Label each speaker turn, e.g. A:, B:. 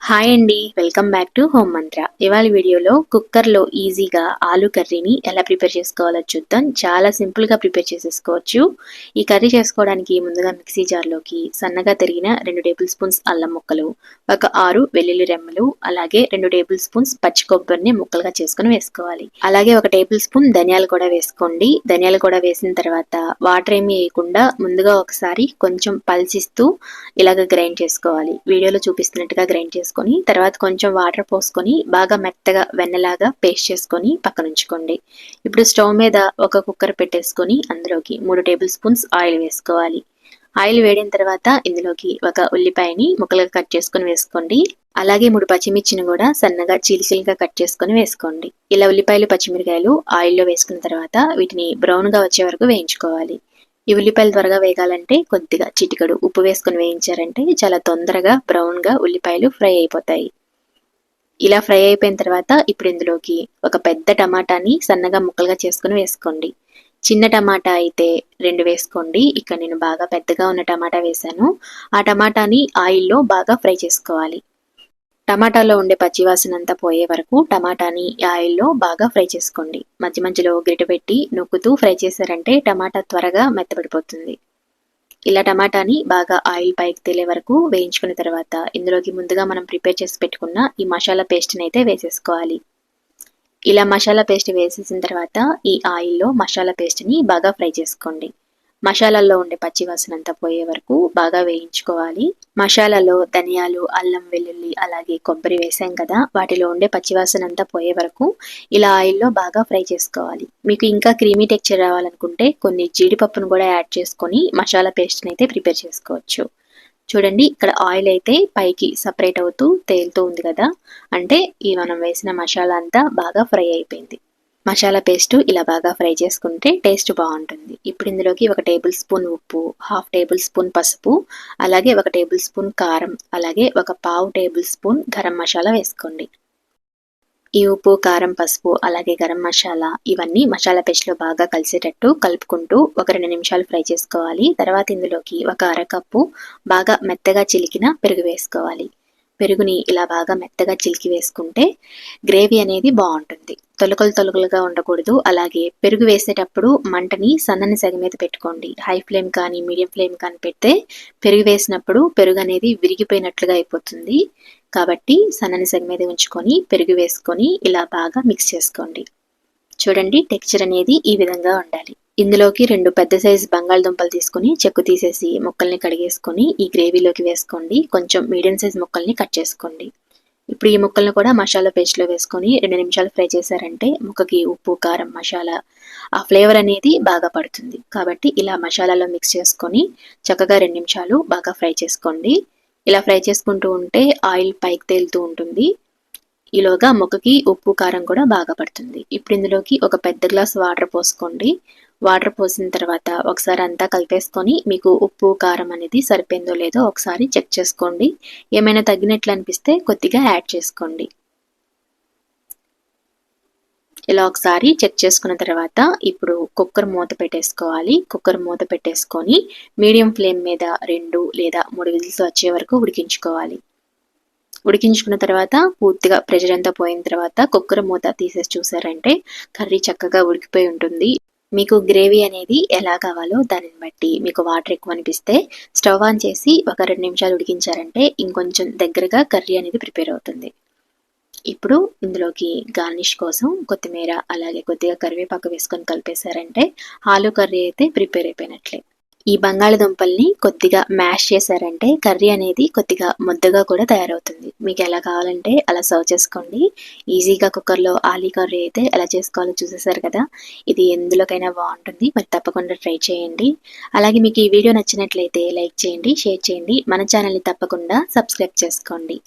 A: Hi అండి, welcome back to home మంత్ర. ఇవాళ వీడియోలో కుక్కర్లో ఈజీగా ఆలు కర్రీని ఎలా ప్రిపేర్ చేసుకోవాలో చూద్దాం. చాలా సింపుల్గా ప్రిపేర్ చేసేసుకోవచ్చు. ఈ కర్రీ చేసుకోవడానికి ముందుగా మిక్సీ జార్లోకి సన్నగా తరిగిన 2 టేబుల్ స్పూన్స్ అల్లం ముక్కలు, ఒక 6 వెల్లుల్లి రెమ్మలు, అలాగే 2 టేబుల్ స్పూన్స్ పచ్చి కొబ్బరిని ముక్కలుగా చేసుకుని వేసుకోవాలి. అలాగే 1 టేబుల్ స్పూన్ ధనియాలు కూడా వేసుకోండి. ధనియాలు కూడా వేసిన తర్వాత వాటర్ ఏమీ వేయకుండా ముందుగా ఒకసారి కొంచెం పల్సిస్తూ ఇలాగ గ్రైండ్ చేసుకోవాలి. వీడియోలో చూపిస్తున్నట్టుగా గ్రైండ్ చేసుకొని తర్వాత కొంచెం వాటర్ పోసుకొని బాగా మెత్తగా వెన్నలాగా పేస్ట్ చేసుకొని పక్కన ఉంచుకోండి. ఇప్పుడు స్టవ్ మీద ఒక కుక్కర్ పెట్టేసుకొని అందులోకి 3 టేబుల్ స్పూన్స్ ఆయిల్ వేసుకోవాలి. ఆయిల్ వేడిన తర్వాత ఇందులోకి ఒక ఉల్లిపాయని ముక్కలుగా కట్ చేసుకొని వేసుకోండి. అలాగే 3 పచ్చిమిర్చిని కూడా సన్నగా చీలికలుగా కట్ చేసుకొని వేసుకోండి. ఇలా ఉల్లిపాయలు పచ్చిమిరకాయలు ఆయిల్లో వేసుకున్న తర్వాత వీటిని బ్రౌన్ గా వచ్చే వరకు వేయించుకోవాలి. ఈ ఉల్లిపాయలు త్వరగా వేగాలంటే కొద్దిగా చిటికెడు ఉప్పు వేసుకొని వేయించారంటే చాలా తొందరగా బ్రౌన్ గా ఉల్లిపాయలు ఫ్రై అయిపోతాయి. ఇలా ఫ్రై అయిపోయిన తర్వాత ఇప్పుడు ఇందులోకి ఒక పెద్ద టమాటాని సన్నగా ముక్కలుగా చేసుకుని వేసుకోండి. చిన్న టమాటా అయితే 2 వేసుకోండి. ఇక్కడ నేను బాగా పెద్దగా ఉన్న టమాటా వేశాను. ఆ టమాటాని ఆయిల్లో బాగా ఫ్రై చేసుకోవాలి. టమాటాలో ఉండే పచ్చివాసన అంతా పోయే వరకు టమాటాని ఆయిల్లో బాగా ఫ్రై చేసుకోండి. మధ్య మధ్యలో గరిటె పెట్టి నొక్కుతూ ఫ్రై చేశారంటే టమాటా త్వరగా మెత్తబడిపోతుంది. ఇలా టమాటాని బాగా ఆయిల్ పైకి తేలే వరకు వేయించుకున్న తర్వాత ఇందులోకి ముందుగా మనం ప్రిపేర్ చేసి పెట్టుకున్న ఈ మసాలా పేస్ట్ని అయితే వేసేసుకోవాలి. ఇలా మసాలా పేస్ట్ వేసేసిన తర్వాత ఈ ఆయిల్లో మసాలా పేస్ట్ని బాగా ఫ్రై చేసుకోండి. మసాలాల్లో ఉండే పచ్చివాసన అంతా పోయే వరకు బాగా వేయించుకోవాలి. మసాలాలో ధనియాలు, అల్లం వెల్లుల్లి అలాగే కొబ్బరి వేసాం కదా, వాటిలో ఉండే పచ్చివాసన అంతా పోయే వరకు ఇలా ఆయిల్లో బాగా ఫ్రై చేసుకోవాలి. మీకు ఇంకా క్రీమీ టెక్చర్ రావాలనుకుంటే కొన్ని జీడిపప్పును కూడా యాడ్ చేసుకొని మసాలా పేస్ట్ని అయితే ప్రిపేర్ చేసుకోవచ్చు. చూడండి, ఇక్కడ ఆయిల్ అయితే పైకి సపరేట్ అవుతూ తేలుతూ ఉంది కదా, అంటే ఈ మనం వేసిన మసాలా అంతా బాగా ఫ్రై అయిపోయింది. మసాలా పేస్ట్ ఇలా బాగా ఫ్రై చేసుకుంటే టేస్ట్ బాగుంటుంది. ఇప్పుడు ఇందులోకి 1 టేబుల్ స్పూన్ ఉప్పు, 1/2 టేబుల్ స్పూన్ పసుపు, అలాగే 1 టేబుల్ స్పూన్ కారం, అలాగే 1/4 టేబుల్ స్పూన్ గరం మసాలా వేసుకోండి. ఈ ఉప్పు, కారం, పసుపు అలాగే గరం మసాలా ఇవన్నీ మసాలా పేస్ట్లో బాగా కలిసేటట్టు కలుపుకుంటూ ఒక 2 నిమిషాలు ఫ్రై చేసుకోవాలి. తర్వాత ఇందులోకి ఒక అరకప్పు బాగా మెత్తగా చిలికిన పెరుగు వేసుకోవాలి. పెరుగుని ఇలా బాగా మెత్తగా చిలికి వేసుకుంటే గ్రేవీ అనేది బాగుంటుంది. తొలకలుగా ఉండకూడదు. అలాగే పెరుగు వేసేటప్పుడు మంటని సన్నని సెగ మీద పెట్టుకోండి. హై ఫ్లేమ్ కానీ మీడియం ఫ్లేమ్ కానీ పెడితే పెరుగు వేసినప్పుడు పెరుగు అనేది విరిగిపోయినట్లుగా అయిపోతుంది. కాబట్టి సన్నని సెగ మీద ఉంచుకొని పెరుగు వేసుకొని ఇలా బాగా మిక్స్ చేసుకోండి. చూడండి, టెక్స్చర్ అనేది ఈ విధంగా ఉండాలి. ఇందులోకి 2 పెద్ద సైజు బంగాళదుంపలు తీసుకుని చెక్కు తీసేసి ముక్కల్ని కడిగేసుకొని ఈ గ్రేవీలోకి వేసుకోండి. కొంచెం మీడియం సైజు ముక్కల్ని కట్ చేసుకోండి. ఇప్పుడు ఈ ముక్కల్ని కూడా మసాలా పేస్ట్లో వేసుకొని 2 నిమిషాలు ఫ్రై చేశారంటే ముక్కకి ఉప్పు, కారం, మసాలా ఆ ఫ్లేవర్ అనేది బాగా పడుతుంది. కాబట్టి ఇలా మసాలాలో మిక్స్ చేసుకొని చక్కగా 2 నిమిషాలు బాగా ఫ్రై చేసుకోండి. ఇలా ఫ్రై చేసుకుంటూ ఉంటే ఆయిల్ పైకి తేలుతూ ఉంటుంది. ఈలోగా ముక్కకి ఉప్పు, కారం కూడా బాగా పడుతుంది. ఇప్పుడు ఇందులోకి ఒక పెద్ద గ్లాస్ వాటర్ పోసుకోండి. వాటర్ పోసిన తర్వాత ఒకసారి అంతా కలిపేసుకొని మీకు ఉప్పు, కారం అనేది సరిపోయిందో లేదో ఒకసారి చెక్ చేసుకోండి. ఏమైనా తగ్గినట్లు అనిపిస్తే కొద్దిగా యాడ్ చేసుకోండి. ఇలా ఒకసారి చెక్ చేసుకున్న తర్వాత ఇప్పుడు కుక్కర్ మూత పెట్టేసుకోవాలి. కుక్కర్ మూత పెట్టేసుకొని మీడియం ఫ్లేమ్ మీద 2 లేదా 3 విజిల్స్ వచ్చే వరకు ఉడికించుకోవాలి. ఉడికించుకున్న తర్వాత పూర్తిగా ప్రెషర్ అంతా పోయిన తర్వాత కుక్కర్ మూత తీసేసి చూసారంటే కర్రీ చక్కగా ఉడికిపోయి ఉంటుంది. మీకు గ్రేవీ అనేది ఎలా కావాలో దానిని బట్టి మీకు వాటర్ ఎక్కువ అనిపిస్తే స్టవ్ ఆన్ చేసి ఒక 2 నిమిషాలు ఉడికించారంటే ఇంకొంచెం దగ్గరగా కర్రీ అనేది ప్రిపేర్ అవుతుంది. ఇప్పుడు ఇందులోకి గార్నిష్ కోసం కొత్తిమీర అలాగే కొద్దిగా కరివేపాకు వేసుకొని కలిపేశారంటే ఆలు కర్రీ అయితే ప్రిపేర్ అయిపోయినట్లే. ఈ బంగాళదుంపల్ని కొద్దిగా మ్యాష్ చేశారంటే కర్రీ అనేది కొద్దిగా ముద్దగా కూడా తయారవుతుంది. మీకు ఎలా కావాలంటే అలా సర్వ్ చేసుకోండి. ఈజీగా కుక్కర్లో ఆలు కర్రీ అయితే ఎలా చేసుకోవాలో చూసేశారు కదా. ఇది ఎందులోకైనా బాగుంటుంది. మరి తప్పకుండా ట్రై చేయండి. అలాగే మీకు ఈ వీడియో నచ్చినట్లయితే లైక్ చేయండి, షేర్ చేయండి. మన ఛానల్ని తప్పకుండా సబ్స్క్రైబ్ చేసుకోండి.